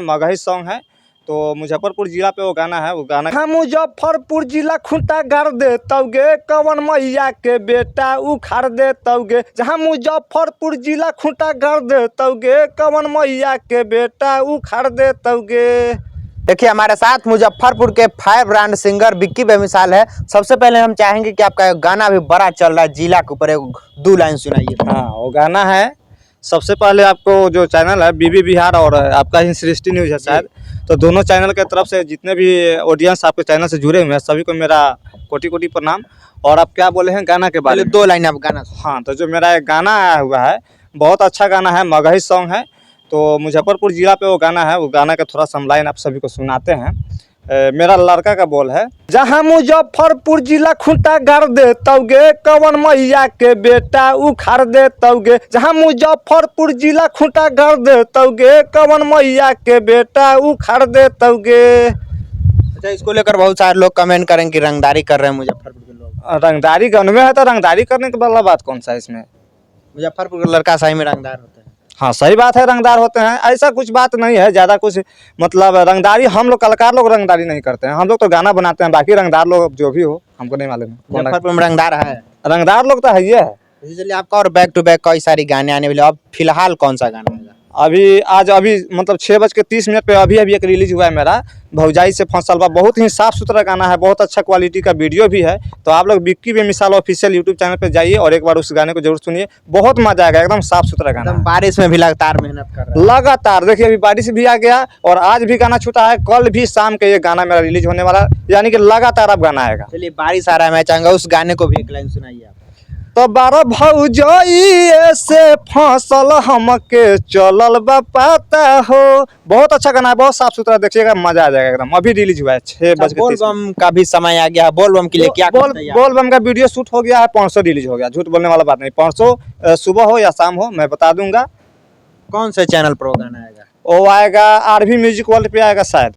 Magahi song है। तो मुजफ्फरपुर जिला पे वो गाना है। वो गाना हम मुजफ्फरपुर जिला खूंटा गाड़ दे तौगे कवन मैया के बेटा उखाड़ दे तौगे। जहाँ मुजफ्फरपुर जिला खूंटा गाड़ दे तौगे कवन मैया के बेटा उखाड़ दे तौगे। देखिए हमारे साथ मुजफ्फरपुर के फायर ब्रांड सिंगर विक्की बेमिसाल है। सबसे पहले हम चाहेंगे कि आपका गाना अभी बड़ा चल रहा है जिला के ऊपर, एक दो लाइन सुनाइए। हाँ, वो गाना है। सबसे पहले आपको जो चैनल है बीबी बिहार और आपका ही सृष्टि न्यूज है शायद, तो दोनों चैनल के तरफ से जितने भी ऑडियंस आपके चैनल से जुड़े हुए हैं सभी को मेरा कोटि कोटि प्रणाम। और आप क्या बोले हैं गाना के बारे में? दो लाइन आप गाना। हाँ, तो जो मेरा एक गाना आया हुआ है बहुत अच्छा गाना है, मगही सॉन्ग है। तो मुजफ्फरपुर जिला पे वो गाना है। वो गाना का थोड़ा समलाइन आप सभी को सुनाते हैं। मेरा लड़का का बोल है। जहाँ मुजफ्फरपुर जिला खूंटा गाड़ दे तौगे कवन मैया के बेटा उखाड़ दे तौगे। जहाँ मुजफ्फरपुर जिला खूंटा गाड़ दे तौगे कवन मैया के बेटा उखाड़ दे तौगे। अच्छा, इसको लेकर बहुत सारे लोग कमेंट करेंगे कि रंगदारी कर रहे हैं मुजफ्फरपुर के लोग। रंगदारी गन में है तो रंगदारी करने के वाला बात कौन सा है इसमें? मुजफ्फरपुर का लड़का सही में रंगदार होता है। हाँ, सही बात है, रंगदार होते हैं। ऐसा कुछ बात नहीं है ज़्यादा कुछ, मतलब रंगदारी हम लोग कलाकार लोग रंगदारी नहीं करते हैं। हम लोग तो गाना बनाते हैं, बाकी रंगदार लोग जो भी हो हमको नहीं मालूम है। मुजफ्फरपुर में रंगदार है, रंगदार लोग तो है ही है। चलिए आपका और बैक टू बैक कई सारी गाने आने वाले। अब फिलहाल कौन सा गाना है? अभी मतलब 6:30 पे अभी एक रिलीज हुआ है मेरा, भौजाई से फंसल बा। बहुत ही साफ सुथरा गाना है, बहुत अच्छा क्वालिटी का वीडियो भी है। तो आप लोग विक्की बेमिसाल ऑफिशियल यूट्यूब चैनल पे जाइए और एक बार उस गाने को जरूर सुनिए, बहुत मजा आएगा। एकदम साफ सुथरा गाना है। बारिश में भी लगातार मेहनत कर रहा है। लगातार देखिए, अभी बारिश भी आ गया और आज भी गाना छूटा है। कल भी शाम के ये गाना मेरा रिलीज होने वाला है, यानी कि लगातार अब गाना आएगा। चलिए बारिश आ रहा है, मैं चाहूंगा उस गाने को भी एक लाइन सुनाइए आप। तो 12 भौजाई से फसल हमके चलल बा पता हो। बहुत अच्छा गाना है, बहुत साफ सुथरा, देखिएगा मजा आ जाएगा एकदम। अभी रिलीज हुआ है 6:30। बोलबम का भी समय आ गया है, बोलबम के लिए क्या बोलबम का वीडियो शूट हो गया है, 500 रिलीज हो गया। झूठ बोलने वाला बात नहीं, 500 सुबह हो या शाम हो मैं बता दूंगा। कौन से चैनल पर वो गाना आएगा? वो आएगा आरवी म्यूजिक वर्ल्ड पे आएगा शायद।